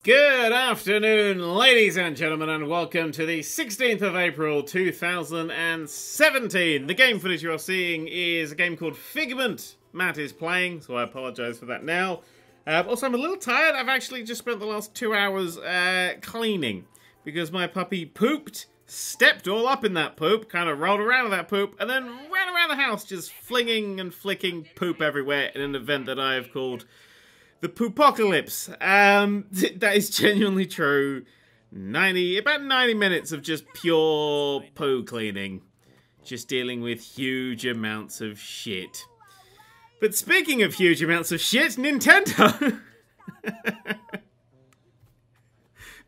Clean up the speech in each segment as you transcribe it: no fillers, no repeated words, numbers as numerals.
Good afternoon, ladies and gentlemen, and welcome to the 16th of April 2017. The game footage you're seeing is a game called Figment. Matt is playing, so I apologise for that now. Also, I'm a little tired. I've actually just spent the last 2 hours cleaning because my puppy pooped, stepped all up in that poop, kind of rolled around in that poop, and then ran around the house just flinging and flicking poop everywhere in an event that I have called the Poopocalypse. That is genuinely true. About 90 minutes of just pure poo cleaning. Just dealing with huge amounts of shit. But speaking of huge amounts of shit, Nintendo!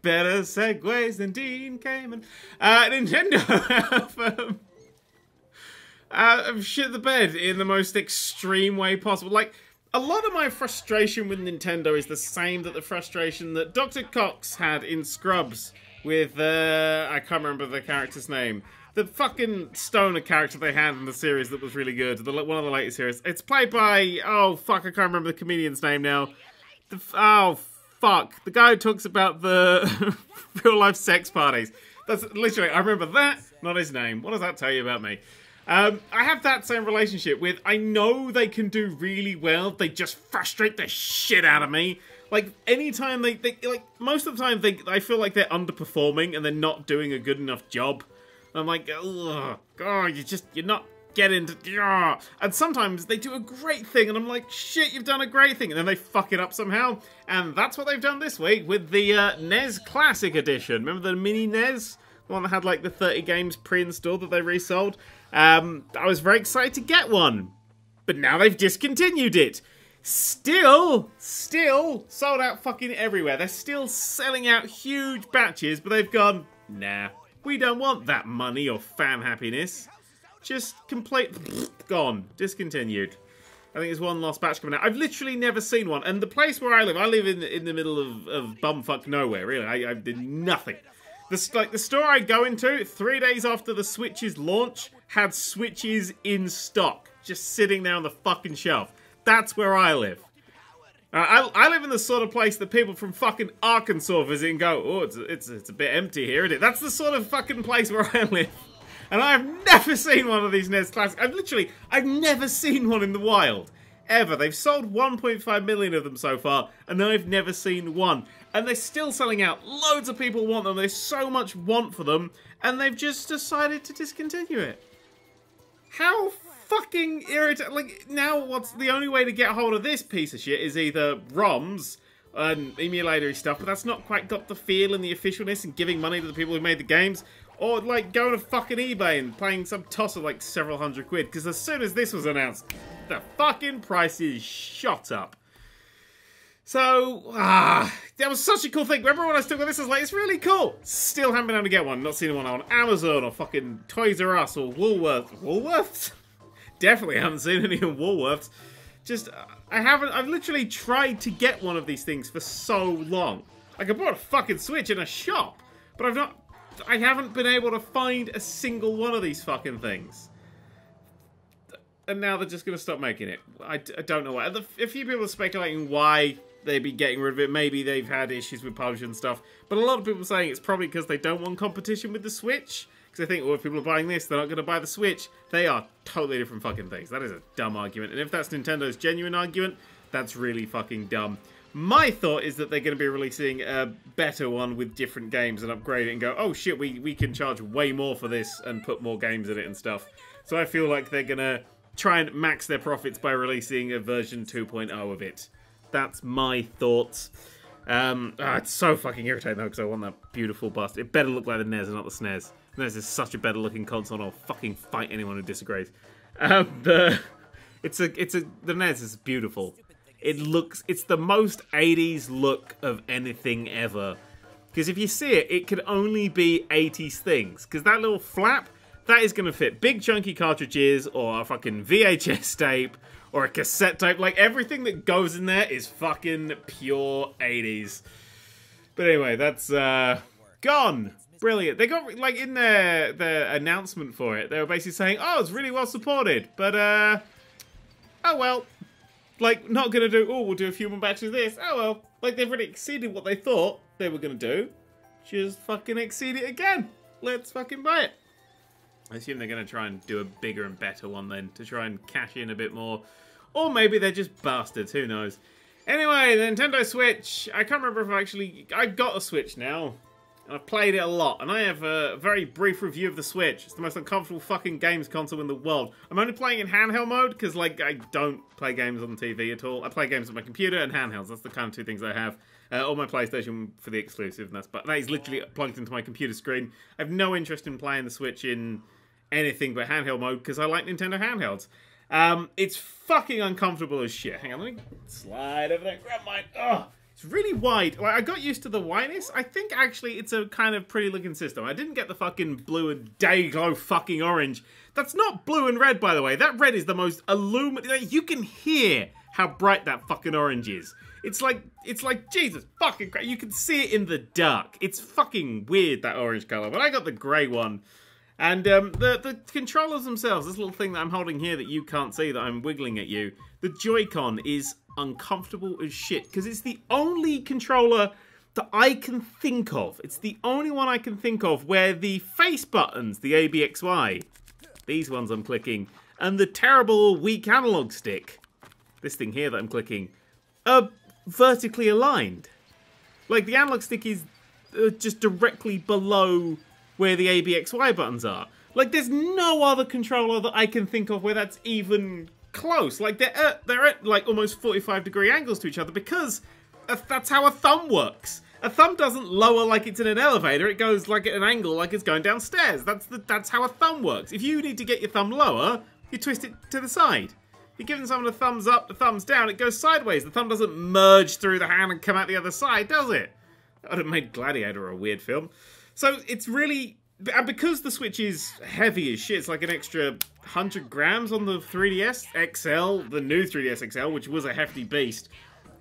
Better segues than Dean Kamen. Nintendo have shit the bed in the most extreme way possible. Like, a lot of my frustration with Nintendo is the same that the frustration that Dr. Cox had in Scrubs with, I can't remember the character's name. The fucking stoner character they had in the series that was really good. One of the latest series. It's played by, oh fuck, I can't remember the comedian's name now. Oh fuck. The guy who talks about the real life sex parties. That's literally, I remember that, not his name. What does that tell you about me? I have that same relationship with, I know they can do really well, they just frustrate the shit out of me. Like, anytime like, most of the time, I feel like they're underperforming and they're not doing a good enough job. I'm like, ugh, God, you're not getting to, ugh. And sometimes they do a great thing and I'm like, shit, you've done a great thing. And then they fuck it up somehow. And that's what they've done this week with the NES Classic Edition. Remember the mini NES? The one that had like the 30 games pre-installed that they resold. I was very excited to get one, but now they've discontinued it. Still sold out fucking everywhere. They're still selling out huge batches, but they've gone, nah, we don't want that money or fan happiness. Just gone, discontinued. I think there's one last batch coming out. I've literally never seen one, and the place where I live in the middle of bumfuck nowhere, really. I did nothing. The store I go into, 3 days after the Switch's launch, had Switches in stock. Just sitting there on the fucking shelf. That's where I live. I live in the sort of place that people from fucking Arkansas visit and go, oh, it's a bit empty here, isn't it? That's the sort of fucking place where I live. And I've never seen one of these NES Classics. I've never seen one in the wild. Ever. They've sold 1.5 million of them so far, and I've never seen one. And they're still selling out. Loads of people want them. There's so much want for them, and they've just decided to discontinue it. How fucking irritating. Like, now what's the only way to get hold of this piece of shit is either ROMs and emulatory stuff, but that's not quite got the feel and the officialness and giving money to the people who made the games, or like going to fucking eBay and playing some toss of like several $100 quid, because as soon as this was announced, the fucking prices shot up. So, that was such a cool thing. Remember when I was talking about this, I was like, it's really cool. Still haven't been able to get one. Not seen one on Amazon or fucking Toys R Us or Woolworths. Woolworths? Definitely haven't seen any in Woolworths. Just, I've literally tried to get one of these things for so long. Like, I bought a fucking Switch in a shop, but I haven't been able to find a single one of these fucking things. And now they're just going to stop making it. I don't know why. A few people are speculating why they'd be getting rid of it. Maybe they've had issues with publishing and stuff. But a lot of people are saying it's probably because they don't want competition with the Switch. Because they think, well, if people are buying this, they're not going to buy the Switch. They are totally different fucking things. That is a dumb argument. And if that's Nintendo's genuine argument, that's really fucking dumb. My thought is that they're going to be releasing a better one with different games and upgrade it and go, oh shit, we can charge way more for this and put more games in it and stuff. So I feel like they're going to try and max their profits by releasing a version 2.0 of it. That's my thoughts. It's so fucking irritating though, because I want that beautiful bust. It better look like the NES and not the SNES. The NES is such a better looking console, and I'll fucking fight anyone who disagrees. The NES is beautiful. It's the most 80s look of anything ever. Because if you see it, it could only be 80s things. Because that little flap, that is going to fit big chunky cartridges, or a fucking VHS tape, or a cassette tape. Like, everything that goes in there is fucking pure 80s. But anyway, that's gone. Brilliant. They got, like, in their announcement for it, they were basically saying, oh, it's really well supported, but, oh well. Like, not gonna do, oh, we'll do a few more batches of this. Oh well. Like, they've already exceeded what they thought. they were going to do, just fucking exceed it again. Let's fucking buy it. I assume they're going to try and do a bigger and better one then, to try and cash in a bit more. Or maybe they're just bastards, who knows. Anyway, the Nintendo Switch. I can't remember if I've got a Switch now. And I've played it a lot. And I have a very brief review of the Switch. It's the most uncomfortable fucking games console in the world. I'm only playing in handheld mode, because, like, I don't play games on TV at all. I play games on my computer and handhelds. That's the kind of two things I have. Or my PlayStation for the exclusive. And that is literally plugged into my computer screen. I have no interest in playing the Switch in anything but handheld mode, because I like Nintendo handhelds. It's fucking uncomfortable as shit. Hang on, let me slide over there, grab mine. Oh, it's really wide. Like, I got used to the wideness. I think actually it's a kind of pretty looking system. I didn't get the fucking blue and day glow fucking orange. That's not blue and red, by the way. That red is the most illuminating. You can hear how bright that fucking orange is. It's like Jesus fucking Christ. You can see it in the dark. It's fucking weird, that orange color. But I got the grey one. And the controllers themselves, this little thing that I'm holding here that you can't see, that I'm wiggling at you, the Joy-Con is uncomfortable as shit, because it's the only controller that I can think of. It's the only one I can think of where the face buttons, the A, B, X, Y, these ones I'm clicking, and the terrible weak analog stick, this thing here that I'm clicking, are vertically aligned. Like, the analog stick is just directly below where the A, B, X, Y buttons are. Like, there's no other controller that I can think of where that's even close. Like, they're at like almost 45-degree angles to each other, because that's how a thumb works. A thumb doesn't lower like it's in an elevator. It goes like at an angle like it's going downstairs. That's how a thumb works. If you need to get your thumb lower, you twist it to the side. You're giving someone a thumbs up, the thumbs down, it goes sideways. The thumb doesn't merge through the hand and come out the other side, does it? That would have made Gladiator a weird film. So it's really, and because the Switch is heavy as shit, it's like an extra 100 grams on the 3DS XL, the new 3DS XL, which was a hefty beast.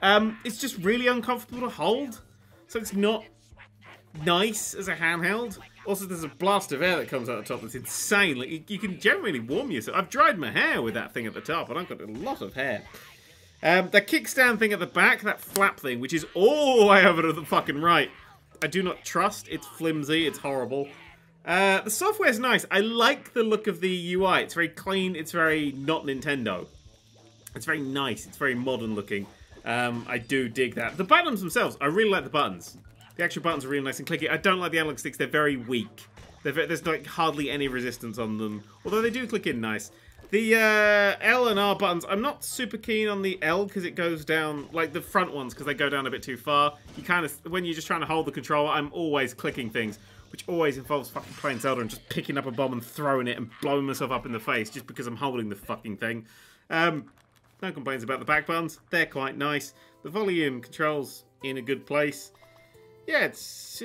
It's just really uncomfortable to hold. So it's not nice as a handheld. Also, there's a blast of air that comes out the top that's insane. Like, you can generally warm yourself. I've dried my hair with that thing at the top, and I've got a lot of hair. The kickstand thing at the back, that flap thing, which is all the way over to the fucking right, I do not trust. It's flimsy. It's horrible. The software's nice. I like the look of the UI. It's very clean. It's very not Nintendo. It's very nice. It's very modern looking. I do dig that. The buttons themselves, I really like the buttons. The actual buttons are really nice and clicky. I don't like the analog sticks. They're very weak. There's like hardly any resistance on them. Although they do click in nice. The L and R buttons, I'm not super keen on the L because it goes down, like the front ones, because they go down a bit too far. You kind of, when you're just trying to hold the controller, I'm always clicking things, which always involves fucking playing Zelda and just picking up a bomb and throwing it and blowing myself up in the face just because I'm holding the fucking thing. No complaints about the back buttons. They're quite nice. The volume controls in a good place. Yeah, it's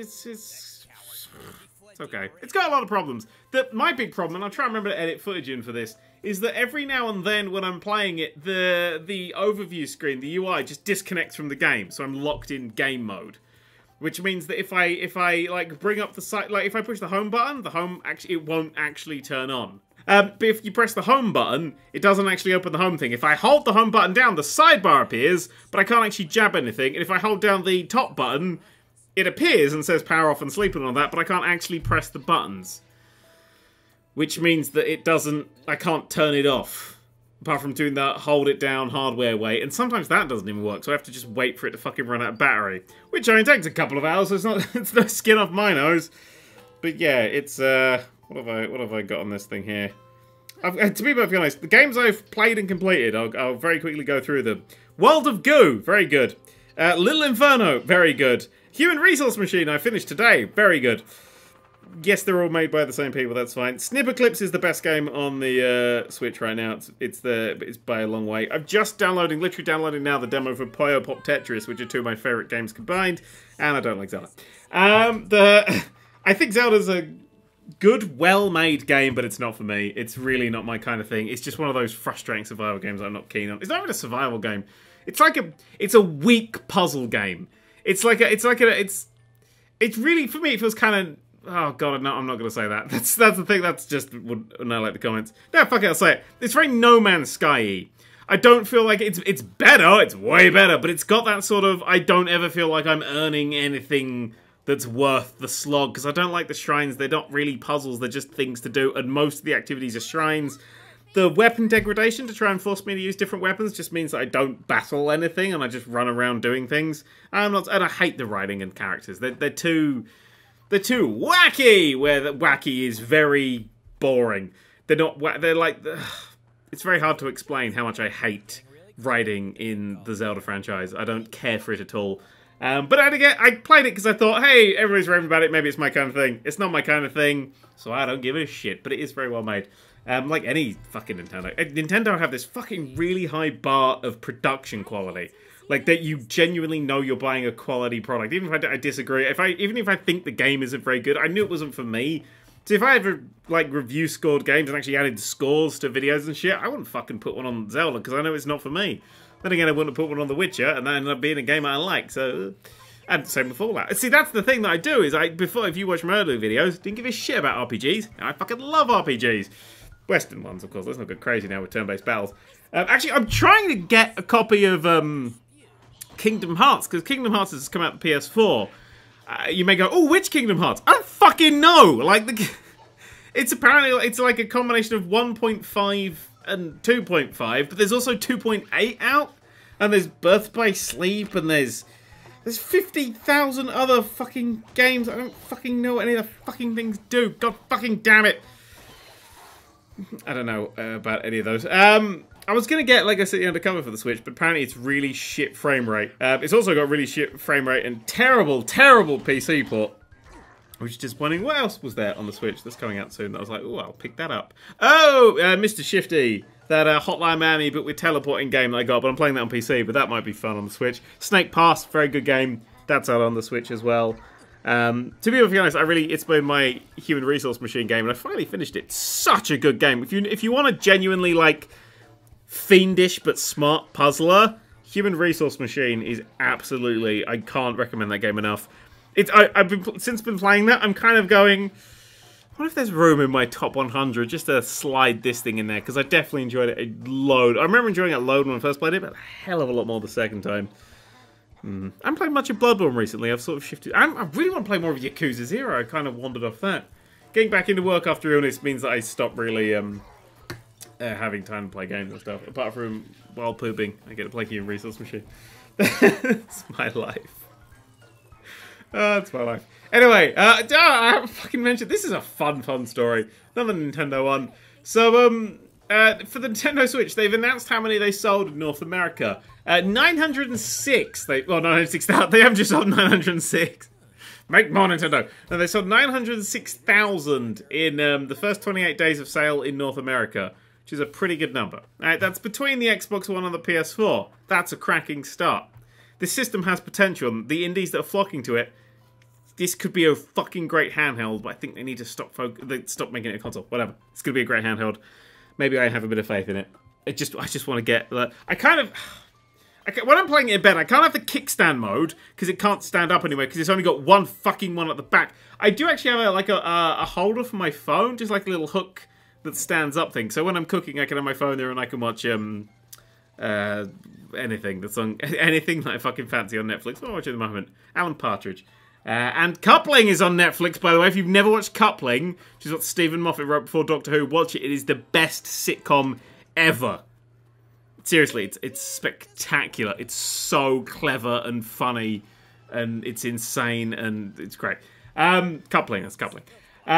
okay. It's got a lot of problems. My big problem, and I'll try and remember to edit footage in for this, is that every now and then when I'm playing it, the overview screen, the UI, just disconnects from the game, so I'm locked in game mode. Which means that if I like bring up the site, like if I push the home button, it won't actually turn on. But if you press the home button, it doesn't actually open the home thing. If I hold the home button down, the sidebar appears, but I can't actually jab anything. And if I hold down the top button, it appears and says power off and sleep and all that, but I can't actually press the buttons. Which means that I can't turn it off. Apart from doing that hold it down hardware way. And sometimes that doesn't even work, so I have to just wait for it to fucking run out of battery. Which only takes a couple of hours, so it's no skin off my nose. But yeah, it's, what have I got on this thing here? To be perfectly honest, the games I've played and completed, I'll very quickly go through them. World of Goo, very good. Little Inferno, very good. Human Resource Machine, I finished today, very good. Yes, they're all made by the same people, that's fine. Snipperclips is the best game on the Switch right now. It's by a long way. I'm just literally downloading now the demo for Puyo Pop Tetris, which are two of my favourite games combined, and I don't like Zelda. I think Zelda's a good, well-made game, but it's not for me. It's really not my kind of thing. It's just one of those frustrating survival games I'm not keen on. It's not even a survival game. It's a weak puzzle game. It's really, for me, it feels kind of, oh god, no, I'm not going to say that. That's the thing, that's just, no, like the comments. No, fuck it, I'll say it. It's very No Man's Sky-y. I don't feel like it's better. It's way better, but it's got that sort of, I don't ever feel like I'm earning anything that's worth the slog, because I don't like the shrines. They're not really puzzles, they're just things to do, and most of the activities are shrines. The weapon degradation to try and force me to use different weapons just means that I don't battle anything and I just run around doing things. And I hate the writing and characters. They're too wacky, where the wacky is very boring. They're like, it's very hard to explain how much I hate writing in the Zelda franchise. I don't care for it at all. But I played it because I thought, hey, everybody's raving about it, maybe it's my kind of thing. It's not my kind of thing, so I don't give a shit, but it is very well made. Like any fucking Nintendo. Nintendo have this fucking really high bar of production quality. Like, that you genuinely know you're buying a quality product. Even if I disagree, even if I think the game isn't very good, I knew it wasn't for me. So if I ever, like, review scored games and actually added scores to videos and shit, I wouldn't fucking put one on Zelda, because I know it's not for me. Then again, I wouldn't put one on The Witcher, and that ended up being a game I like, so... And same with Fallout. See, that's the thing that I do, is before, if you watch my earlier videos, didn't give a shit about RPGs. I fucking love RPGs. Western ones, of course. Let's not go crazy now with turn-based battles. Actually, I'm trying to get a copy of Kingdom Hearts, because Kingdom Hearts has come out on PS4. You may go, oh, which Kingdom Hearts? I don't fucking know! Like, it's apparently, it's like a combination of 1.5 and 2.5, but there's also 2.8 out, and there's Birth by Sleep, and there's 50,000 other fucking games. I don't fucking know what any of the fucking things do. God fucking damn it. I don't know about any of those. I was going to get, like I said, the undercover for the Switch, but apparently it's really shit frame rate. It's also got really shit frame rate and terrible, terrible PC port. Which is disappointing. What else was there on the Switch that's coming out soon? I was like, oh, I'll pick that up. Oh, Mr. Shifty. That Hotline Miami, but with teleporting game that I got, but I'm playing that on PC, but that might be fun on the Switch. Snake Pass, very good game. That's out on the Switch as well. To be perfectly honest, it's been my Human Resource Machine game, and I finally finished it. Such a good game. If you want a genuinely, like, fiendish but smart puzzler, Human Resource Machine is absolutely... I can't recommend that game enough. I've since been playing that, I'm kind of going... What if there's room in my top 100 just to slide this thing in there? Because I definitely enjoyed it a load. I remember enjoying it a load when I first played it, but a hell of a lot more the second time. I haven't played much of Bloodborne recently. I've sort of shifted. I really want to play more of Yakuza 0. I kind of wandered off that. Getting back into work after illness means that I stopped really having time to play games and stuff. Apart from while pooping, I get to play Human Resource Machine. That's my life. That's my life. Anyway, I haven't fucking mentioned, this is a fun story. Another Nintendo one. So, for the Nintendo Switch, they've announced how many they sold in North America. 906. 906,000. They haven't just sold 906. Make more, Nintendo. No, they sold 906,000 in the first 28 days of sale in North America, which is a pretty good number. That's between the Xbox One and the PS4. That's a cracking start. This system has potential. The indies that are flocking to it, this could be a fucking great handheld, but I think they need to stop making it a console. Whatever. It's going to be a great handheld. Maybe I have a bit of faith in it. I just want to get... when I'm playing it in bed, I can't have the kickstand mode, because it can't stand up anyway, because it's only got one fucking one at the back. I do actually have a holder for my phone, just like a little hook that stands up thing. So when I'm cooking, I can have my phone there and I can watch anything that's on... anything that I fucking fancy on Netflix. What am I watching at the moment? Alan Partridge. And Coupling is on Netflix, by the way. If you've never watched Coupling, which is what Stephen Moffat wrote before Doctor Who, watch it. It is the best sitcom ever. Seriously, it's spectacular. It's so clever and funny, and it's insane, and it's great. Coupling, that's Coupling. But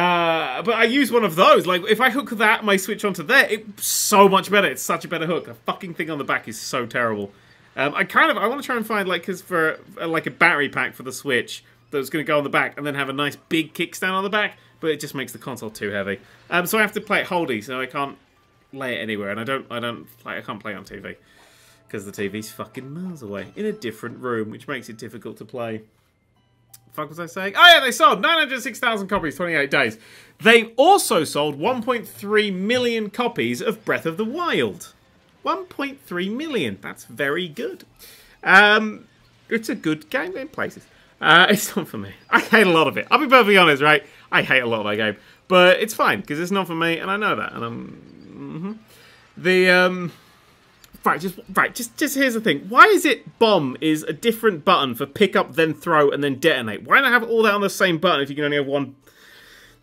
I use one of those. Like, if I hook my Switch onto there, it's so much better. It's such a better hook. The fucking thing on the back is so terrible. I want to try and find, like, a battery pack for the Switch that's going to go on the back and then have a nice big kickstand on the back, but it just makes the console too heavy. So I have to play it holdy, so I can't lay it anywhere, and I can't play on TV because the TV's fucking miles away in a different room, which makes it difficult to play. Fuck was I saying? Oh yeah, they sold 906,000 copies, 28 days. They also sold 1.3 million copies of Breath of the Wild. 1.3 million. That's very good. It's a good game in places. It's not for me. I hate a lot of it. I'll be perfectly honest, right? I hate a lot of that game. But it's fine, because it's not for me, and I know that. And Just here's the thing. Why is it bomb is a different button for pick up, then throw, and then detonate? Why not have all that on the same button if you can only have one?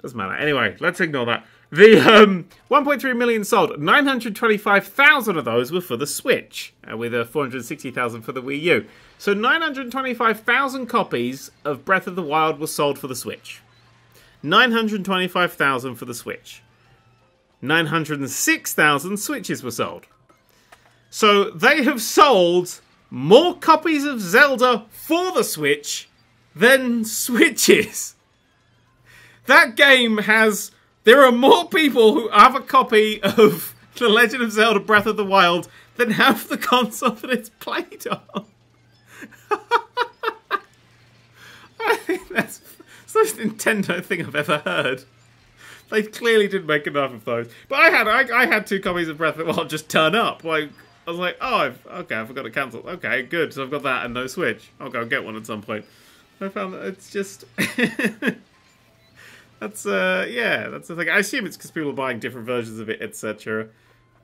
Doesn't matter. Anyway, let's ignore that. The 1.3 million sold. 925,000 of those were for the Switch, with 460,000 for the Wii U. So 925,000 copies of Breath of the Wild were sold for the Switch. 925,000 for the Switch. 906,000 Switches were sold. So they have sold more copies of Zelda for the Switch than Switches. That game has... There are more people who have a copy of The Legend of Zelda Breath of the Wild than have the console that it's played on. I think that's the most Nintendo thing I've ever heard. They clearly didn't make enough of those. But I had 2 copies of Breath of the Wild just turn up. Like, I was like, oh, okay, I forgot to cancel. Okay, good. So I've got that and no Switch. I'll go get one at some point. I found that it's just... That's, yeah, that's the thing. I assume it's because people are buying different versions of it, etc.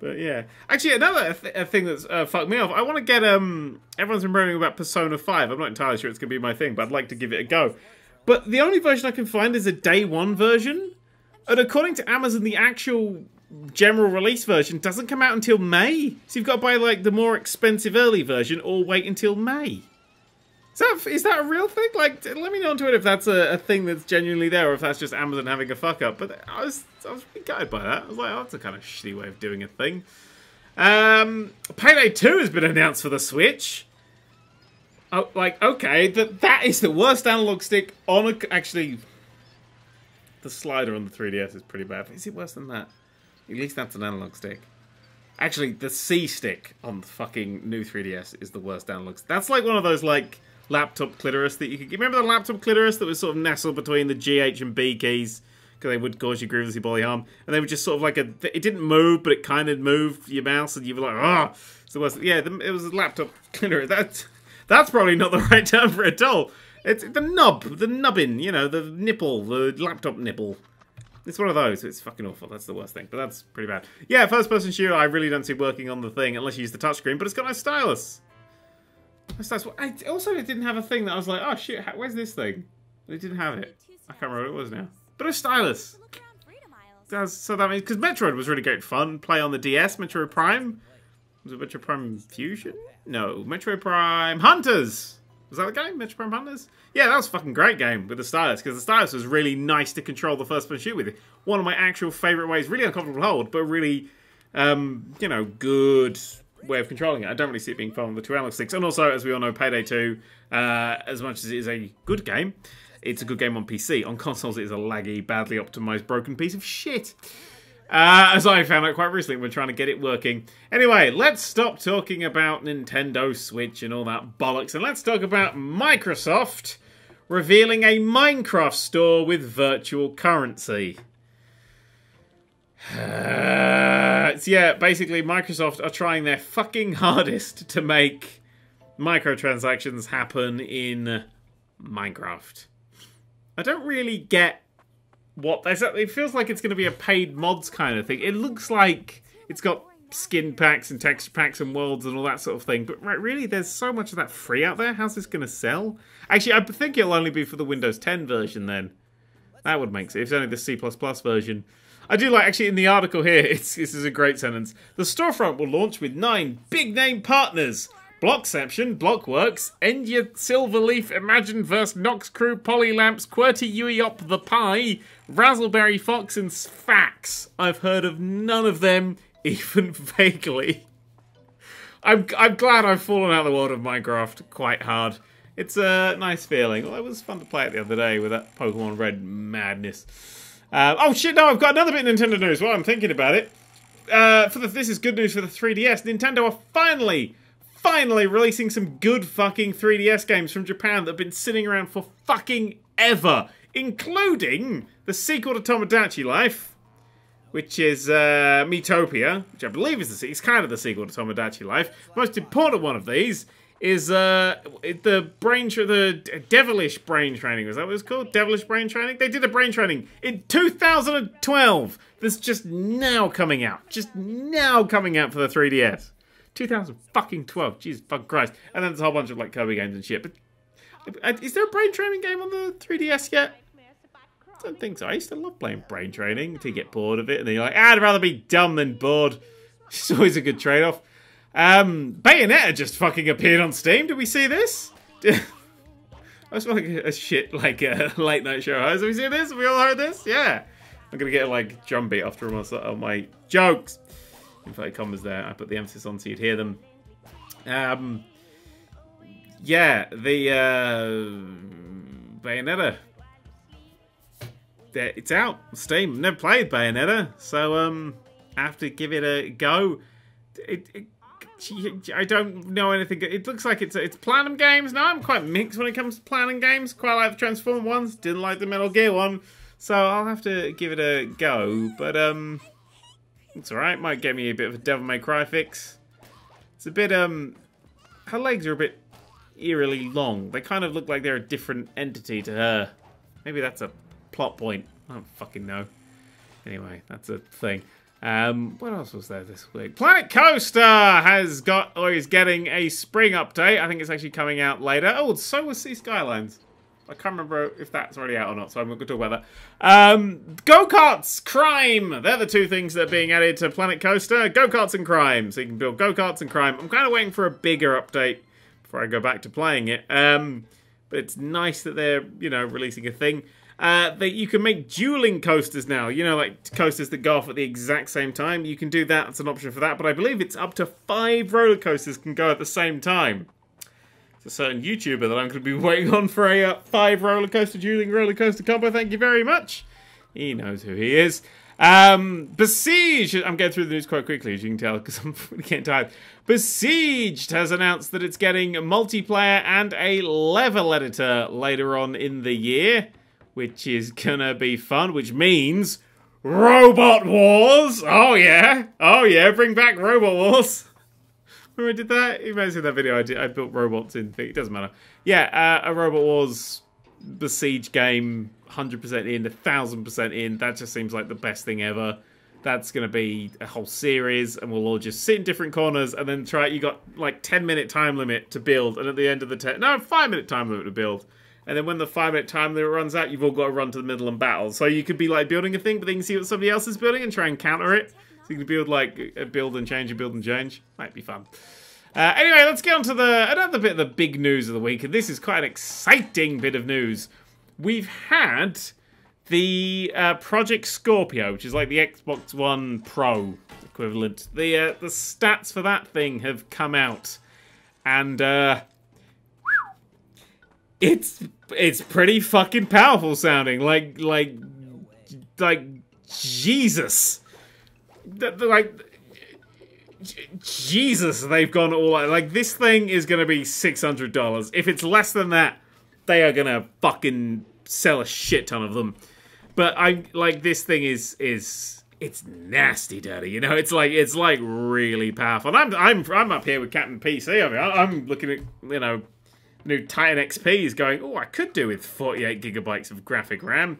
But, yeah. Actually, another thing that's fucked me off, I want to get, everyone's been moaning about Persona 5. I'm not entirely sure it's going to be my thing, but I'd like to give it a go. But the only version I can find is a day one version. And according to Amazon, the actual general release version doesn't come out until May. So you've got to buy, like, the more expensive early version or wait until May. Is that a real thing? Like, let me know on Twitter if that's a thing that's genuinely there or if that's just Amazon having a fuck up. But I was really gutted by that. I was like, oh, that's a kind of shitty way of doing a thing. Payday 2 has been announced for the Switch. Oh, like, okay, that is the worst analog stick on a... Actually, the slider on the 3DS is pretty bad. Is it worse than that? At least that's an analog stick. Actually, the C stick on the fucking new 3DS is the worst analog stick. That's like one of those, like... laptop clitoris that you could... Remember the laptop clitoris that was sort of nestled between the G, H, and B keys? Because they would cause you grievously bodily harm. And they were just sort of like a... It didn't move, but it kind of moved your mouse, and you were like, ah! It's the worst. Yeah, it was a laptop clitoris. That's probably not the right term for it at all. It's the nubbin, you know, the nipple, the laptop nipple. It's one of those. It's fucking awful. That's the worst thing. But that's pretty bad. Yeah, first-person shooter, I really don't see working on the thing unless you use the touchscreen, but it's got no stylus. It didn't have a thing that I was like, oh shit, where's this thing? It didn't have it. I can't remember what it was now. But a stylus. So that means, because Metroid was really great fun. Play on the DS, Metroid Prime. Was it Metroid Prime Fusion? No, Metroid Prime Hunters. Was that the game? Metroid Prime Hunters? Yeah, that was a fucking great game with the stylus, because the stylus was really nice to control the first-person shoot with. One of my actual favourite ways, really uncomfortable to hold, but really, you know, good way of controlling it. I don't really see it being fun with the 2 analog sticks. And also, as we all know, Payday 2, as much as it is a good game, it's a good game on PC. On consoles, it is a laggy, badly optimized, broken piece of shit. As I found out quite recently, we're trying to get it working. Anyway, let's stop talking about Nintendo Switch and all that bollocks, and let's talk about Microsoft revealing a Minecraft store with virtual currency. So yeah, basically Microsoft are trying their fucking hardest to make microtransactions happen in Minecraft. I don't really get what that's... It feels like it's going to be a paid mods kind of thing. It looks like it's got skin packs and texture packs and worlds and all that sort of thing. But really, there's so much of that free out there. How's this going to sell? Actually, I think it'll only be for the Windows 10 version then. That would make sense. It's only the C++ version. I do like, actually, in the article here, this is a great sentence. The storefront will launch with 9 big-name partners. Blockception, Blockworks, Enya, Silverleaf, Imagineverse, Nox Crew, Polylamps, QWERTY, UEOP, The Pie, Razzleberry Fox, and Sfax. I've heard of none of them, even vaguely. I'm glad I've fallen out of the world of Minecraft quite hard. It's a nice feeling. Well, it was fun to play it the other day with that Pokemon Red madness. Oh shit, no, I've got another bit of Nintendo news while I'm thinking about it. This is good news for the 3DS. Nintendo are finally releasing some good fucking 3DS games from Japan that have been sitting around for fucking ever. Including the sequel to Tomodachi Life, which is Miitopia, which I believe is it's kind of the sequel to Tomodachi Life. The most important one of these is the Devilish Brain Training. Was that what it's called? Devilish Brain Training? They did a brain training in 2012. That's just now coming out. Just now coming out for the 3DS. 2012. Jesus fucking Christ. And then there's a whole bunch of like Kirby games and shit. But is there a brain training game on the 3DS yet? I don't think so. I used to love playing brain training until you get bored of it. And then you're like, I'd rather be dumb than bored. It's always a good trade-off. Bayonetta just fucking appeared on Steam. Did we see this? I was like a shit like a late night show host. Have we seen this? Have we all heard this? Yeah. I'm gonna get like drum beat after all my jokes. Inverted commas there. I put the emphasis on so you'd hear them. Yeah, the Bayonetta. It's out. Steam. Never played Bayonetta, so I have to give it a go. I don't know anything. It looks like it's Platinum Games. Now I'm quite mixed when it comes to Platinum Games. Quite like the Transform ones. Didn't like the Metal Gear one. So I'll have to give it a go. But it's alright. Might get me a bit of a Devil May Cry fix. It's a bit her legs are a bit eerily long. They kind of look like they're a different entity to her. Maybe that's a plot point. I don't fucking know. Anyway, that's a thing. What else was there this week? Planet Coaster has got, or is getting a spring update. I think it's actually coming out later. Oh, so was Sea Skylines. I can't remember if that's already out or not, so I'm not going to talk about that. Go-karts, crime. They're the two things that are being added to Planet Coaster. Go-karts and crime. So you can build go-karts and crime. I'm kind of waiting for a bigger update before I go back to playing it. But it's nice that they're, you know, releasing a thing. That you can make dueling coasters now. You know, like coasters that go off at the exact same time. You can do that. It's an option for that. But I believe it's up to 5 roller coasters can go at the same time. It's a certain YouTuber that I'm going to be waiting on for a 5 dueling roller coaster combo. Thank you very much. He knows who he is. Besieged. I'm going through the news quite quickly, as you can tell, because I'm really getting tired. Besieged has announced that it's getting multiplayer and a level editor later on in the year, which is gonna be fun, which means Robot Wars! Oh yeah! Oh yeah, bring back Robot Wars! Remember I did that? You may have seen that video I built robots in. It doesn't matter. Yeah, a Robot Wars Besiege game, 100% in, 1000% in. That just seems like the best thing ever. That's gonna be a whole series, and we'll all just sit in different corners and then try. You got like 10-minute time limit to build, and at the end of the 5-minute time limit to build. And then when the 5-minute time limit runs out, you've all got to run to the middle and battle. So you could be like building a thing, but then you can see what somebody else is building and try and counter it. So you can build like a build and change. Might be fun. Anyway, let's get on to another bit of the big news of the week. And this is quite an exciting bit of news. We've had the Project Scorpio, which is like the Xbox One Pro equivalent. The stats for that thing have come out. And it's pretty fucking powerful sounding. Like Jesus. Jesus, they've gone all out. Like, this thing is going to be $600. If it's less than that, they are going to fucking sell a shit ton of them. But this thing is it's nasty dirty, you know? It's like really powerful. And I'm up here with Captain PC. I mean, I'm looking at, you know, new Titan XPs going, oh, I could do with 48 gigabytes of graphic RAM.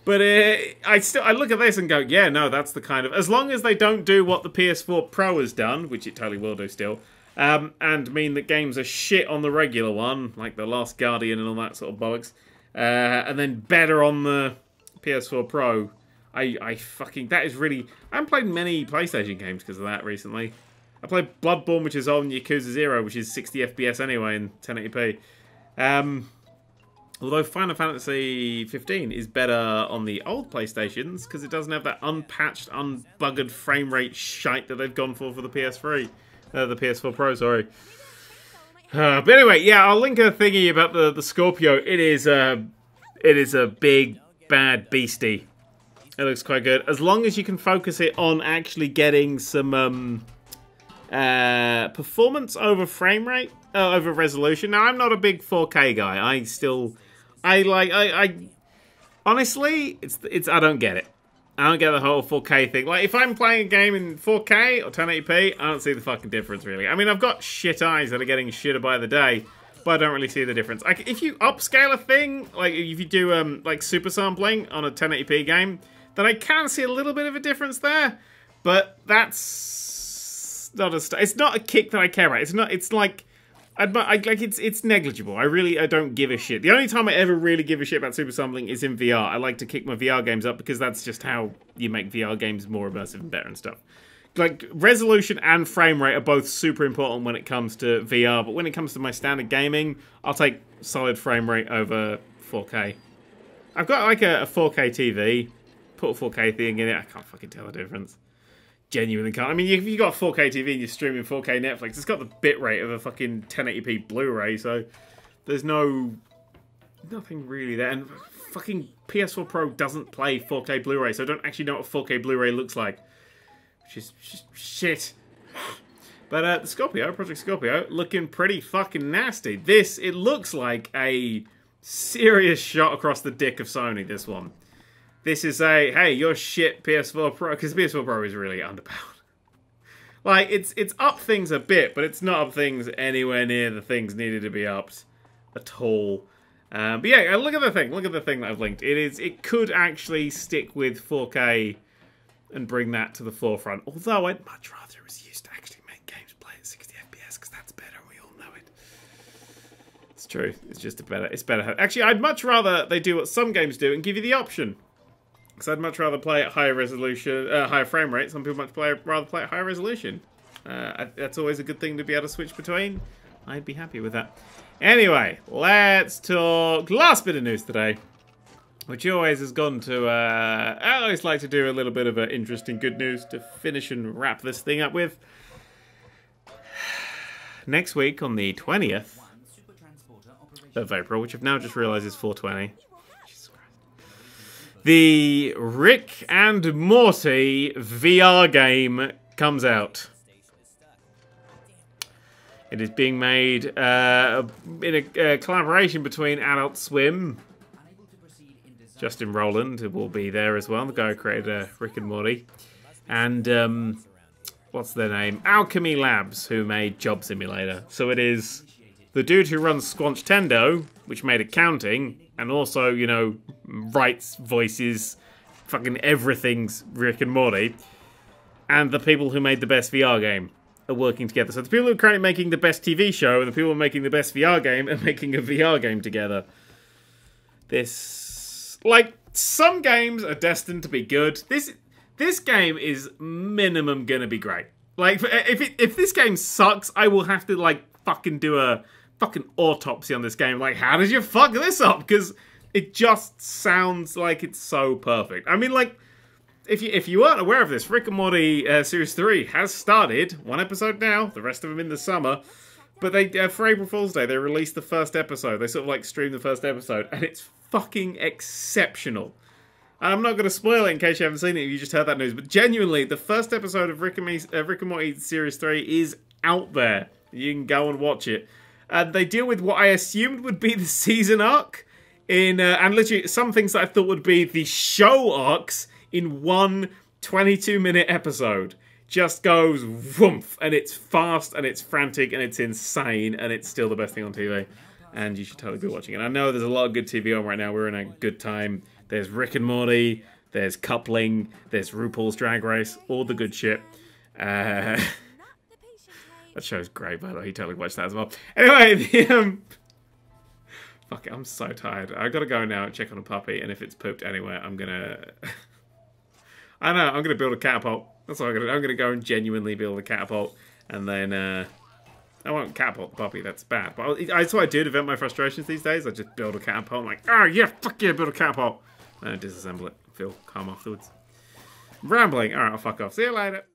But I look at this and go, yeah, no, that's the kind of... As long as they don't do what the PS4 Pro has done, which it totally will do still, and mean that games are shit on the regular one, like The Last Guardian and all that sort of bollocks, and then better on the PS4 Pro, I fucking... That is really... I haven't played many PlayStation games because of that recently. I played Bloodborne, which is on Yakuza 0, which is 60 FPS anyway in 1080p. Although Final Fantasy 15 is better on the old PlayStations because it doesn't have that unpatched, unbuggered frame rate shite that they've gone for the PS3. The PS4 Pro, sorry. But anyway, yeah, I'll link a thingy about the Scorpio. It is a big, bad beastie. It looks quite good. As long as you can focus it on actually getting some performance over frame rate, over resolution. Now, I'm not a big 4K guy. Honestly, I don't get it. I don't get the whole 4K thing. Like, if I'm playing a game in 4K or 1080p, I don't see the fucking difference, really. I mean, I've got shit eyes that are getting shitter by the day, but I don't really see the difference. Like, if you upscale a thing, like, if you do, like, super sampling on a 1080p game, then I can see a little bit of a difference there, but that's it's not a kick that I care about. It's not. It's like. It's negligible. I don't give a shit. The only time I ever really give a shit about super sampling is in VR. I like to kick my VR games up because that's just how you make VR games more immersive and better and stuff. Like, resolution and frame rate are both super important when it comes to VR, but when it comes to my standard gaming, I'll take solid frame rate over 4K. I've got like a 4K TV, put a 4K thing in it, I can't fucking tell the difference. Genuinely can't. I mean, if you've got a 4K TV and you're streaming 4K Netflix, it's got the bitrate of a fucking 1080p Blu-ray, so there's nothing really there. And fucking PS4 Pro doesn't play 4K Blu-ray, so I don't actually know what a 4K Blu-ray looks like. Which is just shit. But the Scorpio, Project Scorpio, looking pretty fucking nasty. It looks like a serious shot across the dick of Sony, this one. This is a, hey, you're shit PS4 Pro, because PS4 Pro is really underpowered. Like, it's up things a bit, but it's not up things anywhere near the things needed to be upped at all. But yeah, look at the thing that I've linked. It could actually stick with 4K and bring that to the forefront. Although I'd much rather it was used to actually make games play at 60 FPS, because that's better, and we all know it. It's true. It's better. Actually, I'd much rather they do what some games do and give you the option. Because I'd much rather play at higher resolution, higher frame rate. Some people rather play at higher resolution. That's always a good thing to be able to switch between. I'd be happy with that. Anyway, let's talk last bit of news today, which always has gone to, I always like to do a little bit of interesting good news to finish and wrap this thing up with. Next week on the 20th of April, which I've now just realised is 420. The Rick and Morty VR game comes out. It is being made in a collaboration between Adult Swim. Justin Roiland will be there as well, the guy who created Rick and Morty. And, what's their name? Alchemy Labs, who made Job Simulator. So it is the dude who runs Squanch Tendo, which made accounting, and also, you know, writes voices, fucking everything's Rick and Morty, and the people who made the best VR game are working together. So the people who are currently making the best TV show and the people who are making the best VR game are making a VR game together. Like, some games are destined to be good. This game is minimum gonna be great. Like, if this game sucks, I will have to, like, fucking do a fucking autopsy on this game. Like, how did you fuck this up? Because it just sounds like it's so perfect. I mean, like, if you weren't aware of this, Rick and Morty Series 3 has started. 1 episode now, the rest of them in the summer. But they for April Fool's Day, they released the first episode. They sort of, like, streamed the first episode, and it's fucking exceptional. And I'm not going to spoil it in case you haven't seen it if you just heard that news, but genuinely, the first episode of Rick and Morty Series 3 is out there. You can go and watch it. And they deal with what I assumed would be the season arc, and literally some things that I thought would be the show arcs in one 22-minute episode. Just goes whoomph, and it's fast, and it's frantic, and it's insane, and it's still the best thing on TV. And you should totally be watching it. I know there's a lot of good TV on right now. We're in a good time. There's Rick and Morty, there's Coupling, there's RuPaul's Drag Race, all the good shit. That show's great, by the way. You totally watched that as well. Anyway, fuck it, I'm so tired. I gotta go now and check on a puppy, and if it's pooped anywhere, I'm gonna... I know, I'm gonna build a catapult. That's what I'm gonna do. I'm gonna go and genuinely build a catapult, and then, I won't catapult the puppy, that's bad. But that's what I do to vent my frustrations these days. I just build a catapult. I'm like, oh yeah, fuck yeah, build a catapult. And I disassemble it. Feel calm afterwards. Rambling. Alright, I'll fuck off. See you later.